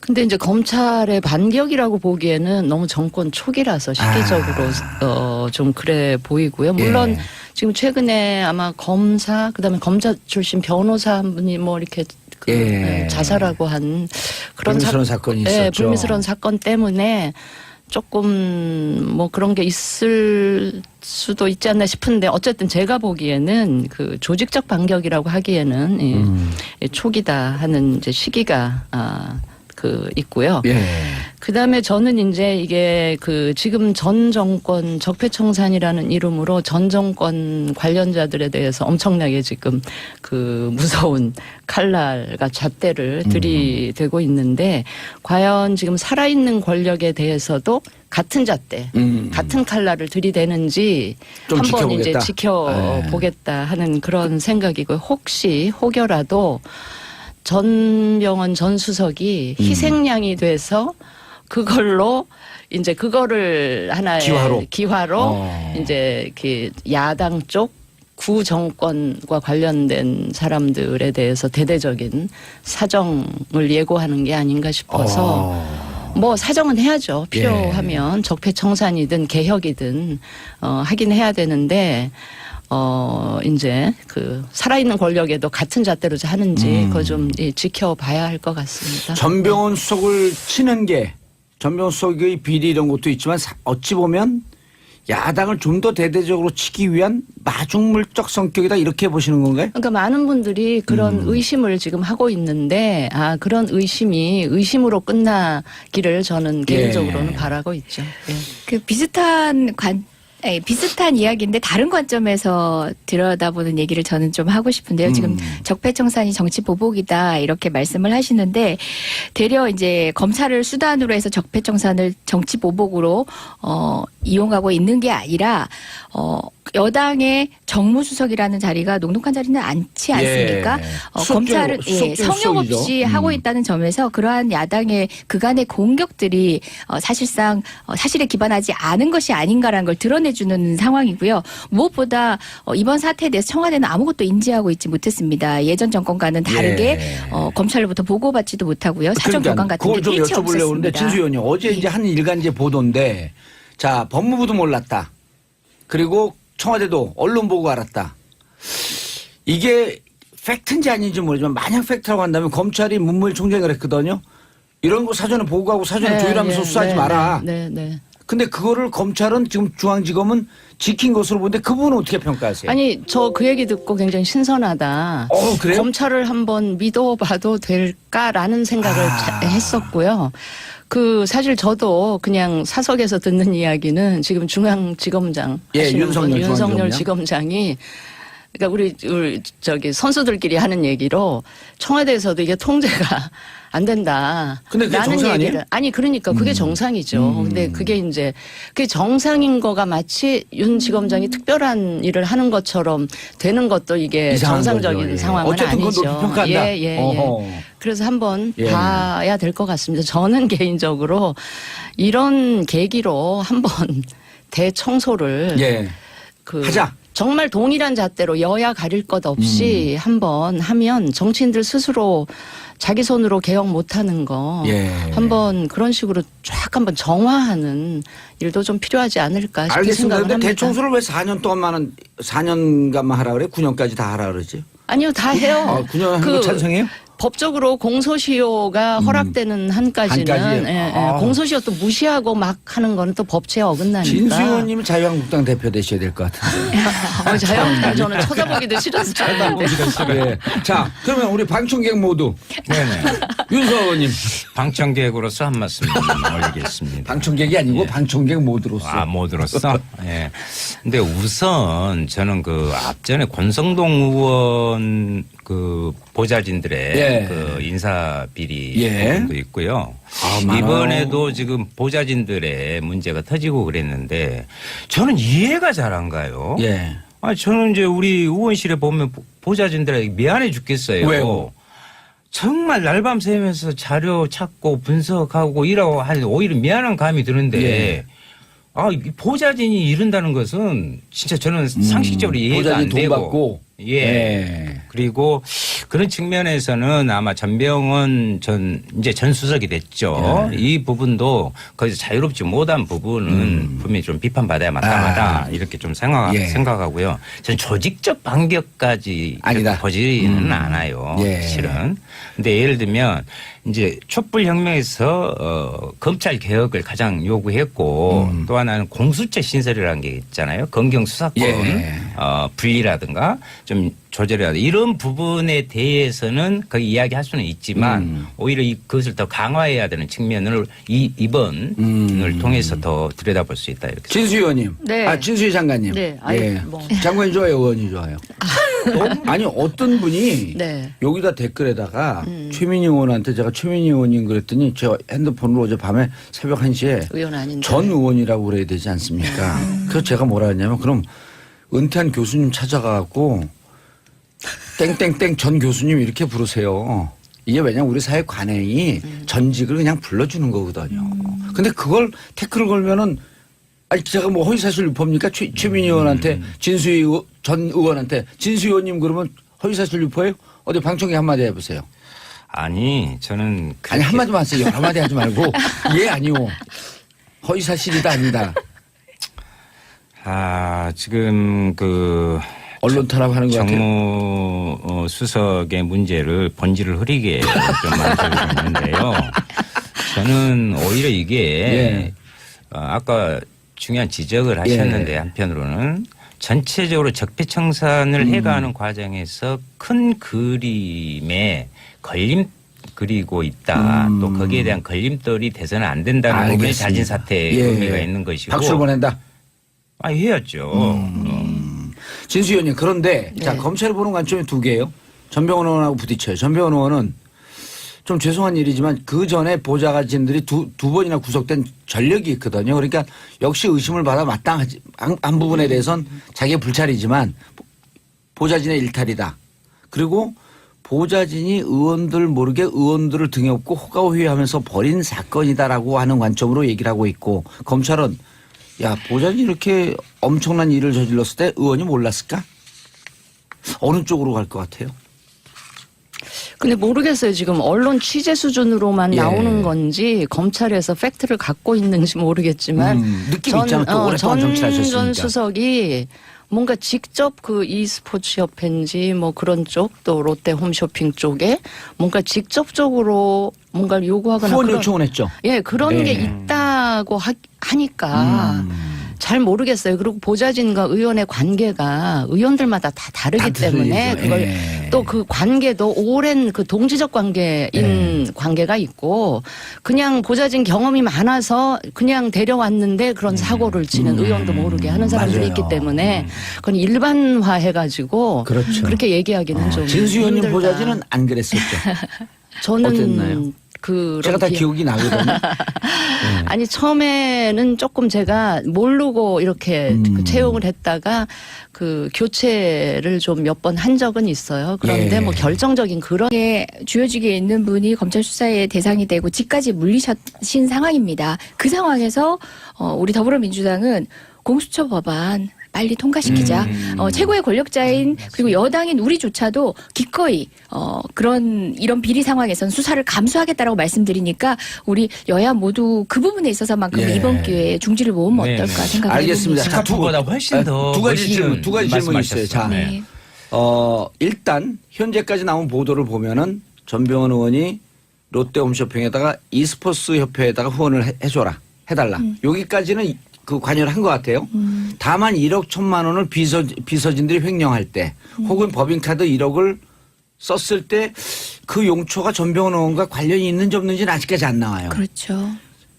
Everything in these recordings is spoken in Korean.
근데 이제 검찰의 반격이라고 보기에는 너무 정권 초기라서 시기적으로 좀 그래 보이고요. 물론 예. 지금 최근에 아마 검사 그다음에 검사 출신 변호사 한 분이 뭐 이렇게 예. 자살하고 한 그런 불미스러운 사건이 있었죠. 불미스러운 사건 때문에 조금 뭐 그런 게 있을 수도 있지 않나 싶은데 어쨌든 제가 보기에는 그 조직적 반격이라고 하기에는 초기다 하는 이제 시기가 있고요. 예. 그다음에 저는 이제 이게 지금 전 정권 적폐청산이라는 이름으로 전 정권 관련자들에 대해서 엄청나게 지금 무서운 칼날과 잣대를 들이대고 있는데 과연 지금 살아있는 권력에 대해서도 같은 잣대, 같은 칼날을 들이대는지 좀 한번 이제 지켜보겠다. 지켜보겠다 하는 그런 생각이고 혹여라도 전병헌 전 수석이 희생양이 돼서 그걸로 이제 그거를 하나의 기화로 이제 야당 쪽 구정권과 관련된 사람들에 대해서 대대적인 사정을 예고하는 게 아닌가 싶어서 뭐 사정은 해야죠. 필요하면 적폐청산이든 개혁이든 하긴 해야 되는데 이제 살아있는 권력에도 같은 잣대로 하는지 그거 좀 지켜봐야 할 것 같습니다. 전병헌 수석을 치는 게 전병헌 수석의 비리 이런 것도 있지만 어찌 보면 야당을 좀 더 대대적으로 치기 위한 마중물적 성격이다 이렇게 보시는 건가요? 그러니까 많은 분들이 그런 의심을 지금 하고 있는데 그런 의심이 의심으로 끝나기를 저는 개인적으로는 바라고 있죠. 예. 비슷한 이야기인데 다른 관점에서 들여다보는 얘기를 저는 좀 하고 싶은데요. 지금 적폐청산이 정치 보복이다 이렇게 말씀을 하시는데 되려 이제 검찰을 수단으로 해서 적폐청산을 정치 보복으로 이용하고 있는 게 아니라 여당의 정무수석이라는 자리가 녹록한 자리는 않지 않습니까? 검찰을 성역 없이 하고 있다는 점에서 그러한 야당의 그간의 공격들이 사실상 사실에 기반하지 않은 것이 아닌가라는 걸 드러내주는 상황이고요. 무엇보다 이번 사태에 대해서 청와대는 아무것도 인지하고 있지 못했습니다. 예전 정권과는 다르게 검찰로부터 보고받지도 못하고요. 사전 교관 같은 게 그걸 좀 여쭤보려고 하는데 진수 의원님 어제 이제 한 일간지 보도인데 자 법무부도 몰랐다. 그리고 청와대도 언론 보고 알았다. 이게 팩트인지 아닌지 모르지만 만약 팩트라고 한다면 검찰이 문무일 총장이 그랬거든요. 이런 거 사전에 보고하고 사전에 조율하면서 수사하지 마라. 네. 근데 그거를 검찰은 지금 중앙지검은 지킨 것으로 보는데 그 부분은 어떻게 평가하세요? 아니 저 그 얘기 듣고 굉장히 신선하다. 그래요? 검찰을 한번 믿어봐도 될까라는 생각을 했었고요. 사실 저도 그냥 사석에서 듣는 이야기는 지금 중앙지검장 하시는 윤석열 지검장이 그러니까 우리 선수들끼리 하는 얘기로 청와대에서도 이게 통제가 안 된다. 근데 그게 정상 아니에요? 아니 그러니까 그게 정상이죠. 근데 그게 정상인 거가 마치 윤 지검장이 특별한 일을 하는 것처럼 되는 것도 이게 정상적인 거죠. 상황은 어쨌든 아니죠. 그건 높이 평가한다. 예. 그래서 한번 봐야 될 것 같습니다. 저는 개인적으로 이런 계기로 한번 대청소를 하자. 정말 동일한 잣대로 여야 가릴 것 없이 한번 하면 정치인들 스스로 자기 손으로 개혁 못하는 거 한번 그런 식으로 쫙 한번 정화하는 일도 좀 필요하지 않을까 싶은 생각을 합니다. 그런데 대청소를 왜 4년 동안만 4년간만 하라 그래? 9년까지 다 하라 그러지? 아니요, 다 해요. 9년 하는 거 찬성해요? 법적으로 공소시효가 허락되는 한까지는 공소시효 또 무시하고 막 하는 거는 또 법치에 어긋나니까. 진수 의원님은 자유한국당 대표 되셔야 될 것 같은데. 자유한국당 저는 쳐다보기도 싫어서 쳐다보기도 싫어요. 자, 그러면 우리 방청객 모두. 네네. 윤석 의원님. 방청객으로서 한 말씀 올리겠습니다. 방청객이 아니고 방청객 모두로서. 모두로서? 예. 근데 우선 저는 앞전에 권성동 의원 보좌진들의 인사 비리 부분도 있고요. 이번에도 지금 보좌진들의 문제가 터지고 그랬는데 저는 이해가 잘 안 가요. 저는 이제 우리 의원실에 보면 보좌진들에게 미안해 죽겠어요. 왜요? 정말 날밤 새면서 자료 찾고 분석하고 이러고 할 오히려 미안한 감이 드는데 보좌진이 이른다는 것은 진짜 저는 상식적으로 이해가 안 되고. 예. 예. 그리고 그런 측면에서는 아마 전병헌 전 수석이 됐죠. 예. 이 부분도 거기서 자유롭지 못한 부분은 분명히 좀 비판받아야 마땅하다 이렇게 좀 예. 생각하고요. 전 조직적 반격까지 아니다. 보지는 않아요. 예. 실은. 근데 예를 들면 이제 촛불혁명에서 검찰 개혁을 가장 요구했고 또 하나는 공수처 신설이라는 게 있잖아요. 검경 수사권 예. 분리라든가 좀 조절해야 돼. 이런 부분에 대해서는 거기 이야기할 수는 있지만 오히려 그것을 더 강화해야 되는 측면을 이번을 통해서 더 들여다볼 수 있다 이렇게. 진수 의원님. 네. 진수희 장관님. 네. 아니, 예. 뭐. 장관이 좋아요, 의원이 좋아요. 아니 어떤 분이 네. 여기다 댓글에다가 최민희 의원한테 제가 최민희 의원님 그랬더니 제가 핸드폰으로 어젯밤에 새벽 1시에 의원 아닌데. 전 의원이라고 그래야 되지 않습니까? 그래서 제가 뭐라 했냐면 그럼 은퇴한 교수님 찾아가고 땡땡땡 전 교수님 이렇게 부르세요. 이게 왜냐면 우리 사회 관행이 전직을 그냥 불러주는 거거든요. 근데 그걸 태클을 걸면은 아니 제가 뭐 허위사실 유포입니까? 최민희 의원한테 진수희 전 의원한테 진수희 의원님 그러면 허위사실 유포예요? 어디 방청객 한마디 해보세요. 아니 저는 아니 한마디만 하세요. 여러 마디 하지 말고 예 아니오. 허위사실이다 아니다. 지금 그 언론 탄압하는 것 같아요. 정무 수석의 문제를 본질을 흐리게 좀 만들고 있는데요. 저는 오히려 이게 예. 아까 중요한 지적을 하셨는데 예. 한편으로는 전체적으로 적폐청산을 해가는 과정에서 큰 그림에 그리고 있다. 또 거기에 대한 걸림돌이 돼서는 안 된다는 부분이 알겠습니다. 자진 사퇴의 예. 의미가 있는 것이고. 박수를 보낸다. 해야죠. 진수 의원님 그런데 네. 자 검찰이 보는 관점이 두 개예요. 전병헌 의원하고 부딪혀요. 전병헌 의원은 좀 죄송한 일이지만 그 전에 보좌관진들이 두 번이나 구속된 전력이 있거든요. 그러니까 역시 의심을 받아 마땅하지 한 부분에 대해서는 자기의 불찰이지만 보좌진의 일탈이다. 그리고 보좌진이 의원들 모르게 의원들을 등에 업고 호가호위하면서 벌인 사건이다라고 하는 관점으로 얘기를 하고 있고 검찰은 야 보좌진이 이렇게 엄청난 일을 저질렀을 때 의원이 몰랐을까? 어느 쪽으로 갈 것 같아요? 근데 모르겠어요. 지금 언론 취재 수준으로만 예. 나오는 건지 검찰에서 팩트를 갖고 있는지 모르겠지만 느낌 있잖아. 또 오랫동안 정치하셨으니까. 전 수석이 뭔가 직접 그 e스포츠 협회인지 뭐 그런 쪽 또 롯데 홈쇼핑 쪽에 뭔가 직접적으로 뭔가를 요구하거나 후원 그런, 요청을 했죠. 예, 그런 네. 게 있다고 하니까 잘 모르겠어요. 그리고 보좌진과 의원의 관계가 의원들마다 다 다르기 다 때문에 틀리죠. 그걸 예. 또 그 관계도 오랜 그 동지적 관계인 관계가 있고 그냥 보좌진 경험이 많아서 그냥 데려왔는데 그런 사고를 치는 의원도 모르게 하는 사람들이 맞아요. 있기 때문에 그건 일반화해가지고 그렇죠. 그렇게 얘기하기는 좀 진수 의원님 힘들다. 보좌진은 안 그랬었죠. 저는 어땠나요? 그런 제가 다 기억이 나거든요. 아니 처음에는 조금 제가 모르고 이렇게 그 채용을 했다가 그 교체를 좀 몇 번 한 적은 있어요. 그런데 예. 뭐 결정적인 그런 에 주요직에 있는 분이 검찰 수사의 대상이 되고 직까지 물리신 상황입니다. 그 상황에서 우리 더불어민주당은 공수처 법안 빨리 통과시키자. 최고의 권력자인 그리고 여당인 우리조차도 기꺼이 이런 비리 상황에선 수사를 감수하겠다라고 말씀드리니까 우리 여야 모두 그 부분에 있어서만큼은 예. 이번 기회에 중지를 모으면 네, 어떨까 네. 생각을 알겠습니다. 해봅니다. 자, 스카프보다 훨씬 더 두 가지 멋있는 질문, 두 가지 질문이 있어요. 자, 말씀하셨어요. 네. 일단 현재까지 나온 보도를 보면은 전병헌 의원이 롯데 홈쇼핑에다가 e스포츠 협회에다가 후원을 해줘라, 해달라. 여기까지는 그 관여를 한 것 같아요. 다만 1억 1천만 원을 비서진들이 횡령할 때 혹은 법인카드 1억을 썼을 때 그 용처가 전병헌 의원과 관련이 있는지 없는지는 아직까지 안 나와요. 그렇죠.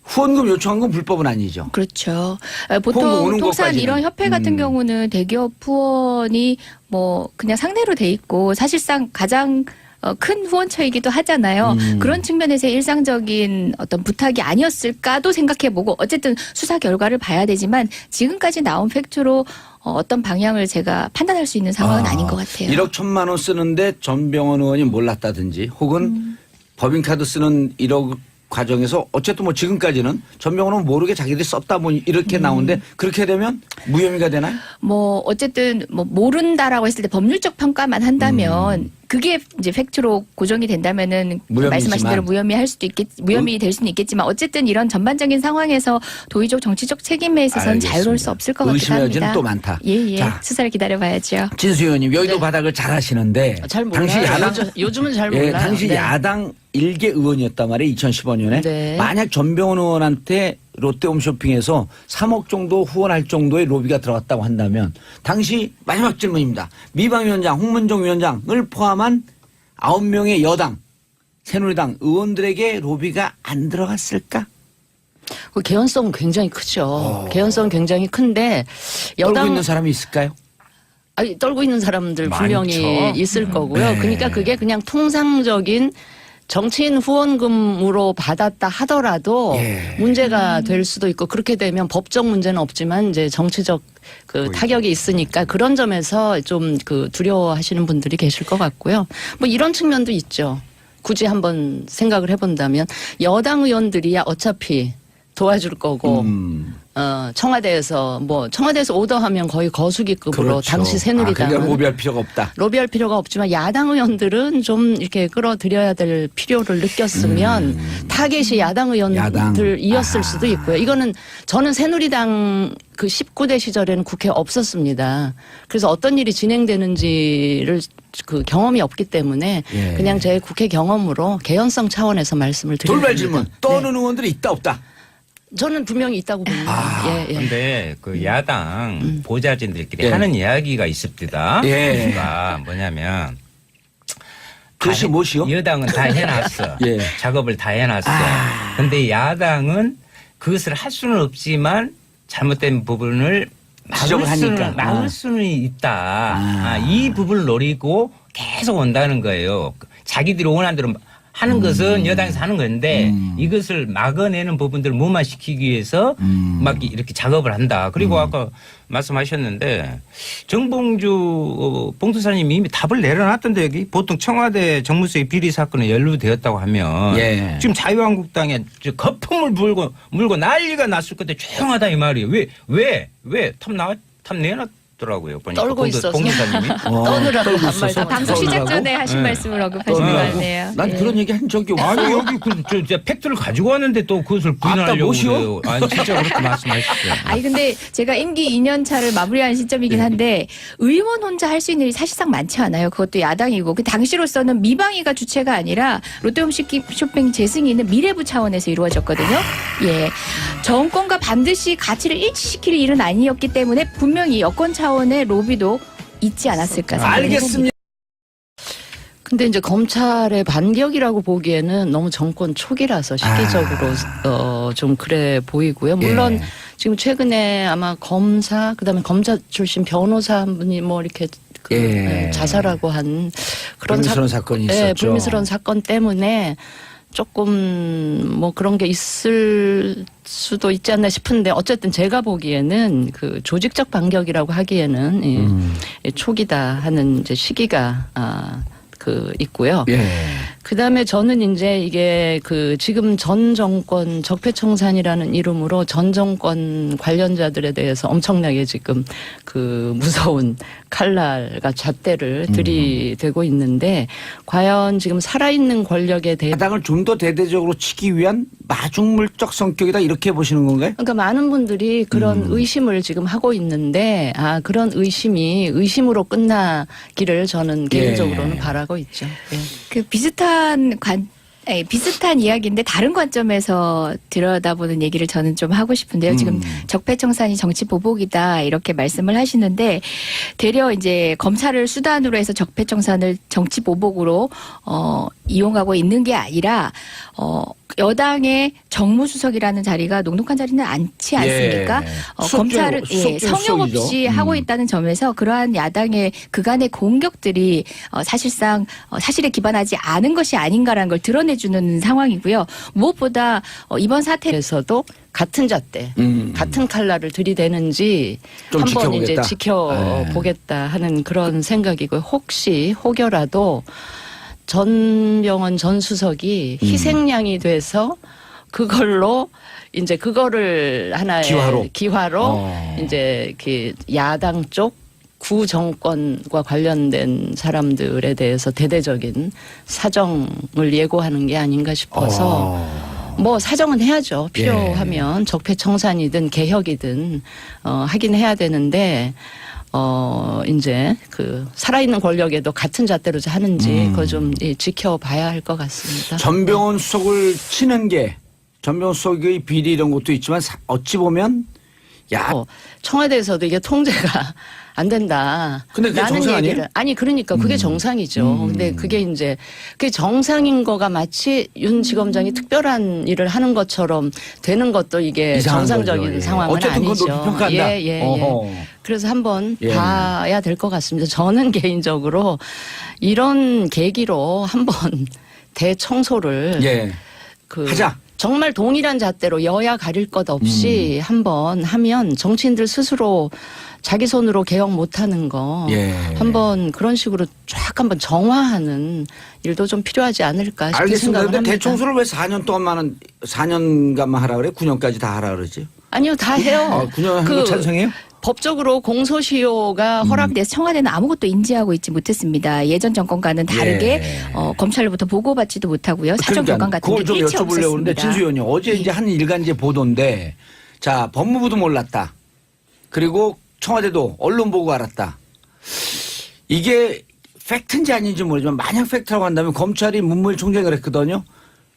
후원금 요청한 건 불법은 아니죠. 그렇죠. 후원금 보통 오는 통상 것까지는. 이런 협회 같은 경우는 대기업 후원이 뭐 그냥 상대로 돼 있고 사실상 가장 큰 후원처이기도 하잖아요. 그런 측면에서 일상적인 어떤 부탁이 아니었을까도 생각해보고 어쨌든 수사 결과를 봐야 되지만 지금까지 나온 팩트로 어떤 방향을 제가 판단할 수 있는 상황은 아닌 것 같아요. 1억 1천만 원 쓰는데 전병헌 의원이 몰랐다든지 혹은 법인카드 쓰는 1억 과정에서 어쨌든 뭐 지금까지는 전병호는 모르게 자기들이 썼다 뭐 이렇게 나오는데 그렇게 되면 무혐의가 되나요? 뭐 어쨌든 뭐 모른다라고 했을 때 법률적 평가만 한다면 그게 이제 팩트로 고정이 된다면은 무혐의지만. 말씀하신 대로 무혐의 될 수는 있겠지만 어쨌든 이런 전반적인 상황에서 도의적 정치적 책임에 있어서는 알겠습니다. 자유로울 수 없을 것 같기도 의심의 여지는 합니다. 또 많다. 예. 자. 수사를 기다려봐야죠. 진수 의원님 여의도 네. 바닥을 잘 아시는데 잘 몰라요. 당시 야당 요즘은 잘 예, 몰라요. 당시 네. 야당 일개 의원이었단 말이에요. 2015년에 네. 만약 전병훈 의원한테 롯데홈쇼핑에서 3억 정도 후원할 정도의 로비가 들어갔다고 한다면 당시 마지막 질문입니다. 미방위원장 홍문종 위원장을 포함한 9명의 여당 새누리당 의원들에게 로비가 안 들어갔을까? 그 개연성은 굉장히 크죠. 개연성은 굉장히 큰데 떨고 여당 있는 사람이 있을까요? 아니, 떨고 있는 사람들 분명히 많죠. 있을 거고요. 네. 그러니까 그게 그냥 통상적인 정치인 후원금으로 받았다 하더라도 예. 문제가 될 수도 있고 그렇게 되면 법적 문제는 없지만 이제 정치적 그 타격이 있으니까 그런 점에서 좀 그 두려워하시는 분들이 계실 것 같고요. 뭐 이런 측면도 있죠. 굳이 한번 생각을 해본다면 여당 의원들이야 어차피 도와줄 거고 청와대에서 오더하면 거의 거수기급으로 그렇죠. 당시 새누리당은 그러니까 로비할 필요가 없다. 로비할 필요가 없지만 야당 의원들은 좀 이렇게 끌어들여야 될 필요를 느꼈으면 타겟이 야당 의원들이었을 수도 있고요. 이거는 저는 새누리당 그 19대 시절에는 국회 없었습니다. 그래서 어떤 일이 진행되는지를 그 경험이 없기 때문에 예. 그냥 제 국회 경험으로 개연성 차원에서 말씀을 드립니다. 돌발 질문. 떠오르는 의원들이 있다 없다? 저는 분명히 있다고 봅니다. 예. 근데 그 야당 보좌진들끼리 예. 하는 이야기가 있습니다. 예. 그러니까 뭐냐면 그것이 무엇이요? 여당은 다 해놨어. 예. 작업을 다 해놨어. 근데 야당은 그것을 할 수는 없지만 잘못된 부분을 지적을 하니까. 막을 수는 있다. 이 부분을 노리고 계속 온다는 거예요. 자기들이 원하는 대로 하는 것은 여당에서 하는 건데 이것을 막아내는 부분들을 무마시키기 위해서 막 이렇게 작업을 한다. 그리고 아까 말씀하셨는데 정봉주 봉투사님이 이미 답을 내려놨던데 여기 보통 청와대 정무수의 비리 사건에 연루되었다고 하면 예. 지금 자유한국당에 거품을 물고 난리가 났을 건데 조용하다 이 말이에요. 왜 탑 내놨더라고요. 보니까 떨고 있어서. 봉투사님이. 떠느라고 떨고 반말 있어서. 방송 시작 떠느라고? 전에 하신 네. 말씀을 언급하신 것 같네요. 난 예. 그런 얘기 한 적이 없어. 아니 여기 저 팩트를 가지고 왔는데 또 그것을 부인하려고 뭐시오? 그래요. 아니 진짜 그렇게 말씀하시죠. 아니 근데 제가 임기 2년 차를 마무리하는 시점이긴 한데 의원 혼자 할 수 있는 일이 사실상 많지 않아요. 그것도 야당이고 그 당시로서는 미방위가 주체가 아니라 롯데홈쇼핑 재승인은 미래부 차원에서 이루어졌거든요. 예, 정권과 반드시 가치를 일치시킬 일은 아니었기 때문에 분명히 여권 차원의 로비도 있지 않았을까 생각합니다. 알겠습니다. 근데 이제 검찰의 반격이라고 보기에는 너무 정권 초기라서 시기적으로 좀 그래 보이고요. 물론 예. 지금 최근에 아마 검사 그다음에 검사 출신 변호사 한 분이 뭐 이렇게 그 예. 자살하고 한 그런 불미스러운 사건이 있었죠. 불미스러운 사건 때문에 조금 뭐 그런 게 있을 수도 있지 않나 싶은데 어쨌든 제가 보기에는 그 조직적 반격이라고 하기에는 초기다 하는 이제 시기가 그 있고요. 예. 그다음에 저는 이제 이게 그 지금 전 정권 적폐청산이라는 이름으로 전 정권 관련자들에 대해서 엄청나게 지금 그 무서운 칼날과 잣대를 들이대고 있는데 과연 지금 살아있는 권력에 대해 야당을 좀 더 대대적으로 치기 위한 마중물적 성격이다 이렇게 보시는 건가요? 그러니까 많은 분들이 그런 의심을 지금 하고 있는데 그런 의심이 의심으로 끝나기를 저는 개인적으로는 바라고 있죠. 예. 그 비슷한 이야기인데 다른 관점에서 들여다보는 얘기를 저는 좀 하고 싶은데요. 지금 적폐청산이 정치 보복이다 이렇게 말씀을 하시는데 되려 이제 검찰을 수단으로 해서 적폐청산을 정치 보복으로 이용하고 있는 게 아니라 여당의 정무수석이라는 자리가 녹록한 자리는 않지 않습니까? 예. 검찰을 수석중 성역 없이 수석이죠. 하고 있다는 점에서 그러한 야당의 그간의 공격들이 사실상 사실에 기반하지 않은 것이 아닌가라는 걸 드러내주는 상황이고요. 무엇보다 이번 사태에서도 같은 잣대, 같은 칼날을 들이대는지 좀 한번 이제 지켜보겠다. 지켜보겠다 하는 그런 생각이고 혹시 혹여라도 전병헌 전 수석이 희생양이 돼서 그걸로 이제 그거를 하나의 기화로 이제 그 야당 쪽 구정권과 관련된 사람들에 대해서 대대적인 사정을 예고하는 게 아닌가 싶어서 뭐 사정은 해야죠. 필요하면 적폐청산이든 개혁이든 하긴 해야 되는데 이제 그 살아있는 권력에도 같은 잣대로 하는지 그거 좀 지켜봐야 할 것 같습니다. 전병헌 수석을 치는 게 전병헌 수석의 비리 이런 것도 있지만 어찌 보면 청와대에서도 이게 통제가 안 된다. 근데 그게 라는 정상 얘기를 아니에요? 아니 그러니까 그게 정상이죠. 근데 그게 이제 그게 정상인 거가 마치 윤 지검장이 특별한 일을 하는 것처럼 되는 것도 이게 이상한 정상적인 거죠. 예. 상황은 어쨌든 그건 아니죠. 높이 평가한다. 예. 어허. 그래서 한번 예. 봐야 될 것 같습니다. 저는 개인적으로 이런 계기로 한번 대청소를 예. 그 하자. 정말 동일한 잣대로 여야 가릴 것 없이 한번 하면 정치인들 스스로 자기 손으로 개혁 못하는 거 예. 한번 그런 식으로 쫙 한번 정화하는 일도 좀 필요하지 않을까 싶은 알겠습니다. 생각을 근데 합니다. 대청소를 왜 4년 동안만 4년간만 하라 그래? 9년까지 다 하라 그러지? 아니요, 다 해요. 9년 하는 거 찬성해요? 법적으로 공소시효가 허락돼서 청와대는 아무것도 인지하고 있지 못했습니다. 예전 정권과는 다르게 검찰로부터 보고받지도 못하고요. 사전 교관 같은 게 그걸 좀 일치 여쭤보려고 하는데 없었습니다. 진수 의원님 어제 이제 한 일간지 보도인데 자 법무부도 몰랐다. 그리고 청와대도 언론 보고 알았다. 이게 팩트인지 아닌지 모르지만 만약 팩트라고 한다면 검찰이 문무일 총장이 그랬거든요.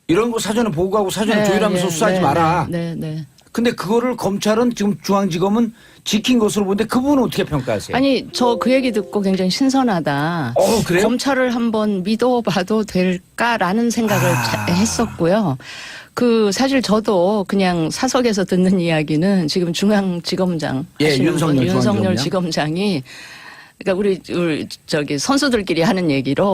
이런 거 사전에 보고하고 사전에 조율하면서 수사하지 마라. 네. 근데 그거를 검찰은 지금 중앙지검은 지킨 것으로 보는데 그 부분은 어떻게 평가하세요? 아니 저 그 얘기 듣고 굉장히 신선하다. 그래요? 검찰을 한번 믿어봐도 될까라는 생각을 했었고요. 그 사실 저도 그냥 사석에서 듣는 이야기는 지금 중앙지검장 하시는 분, 윤석열 지검장이 그러니까 우리 저기 선수들끼리 하는 얘기로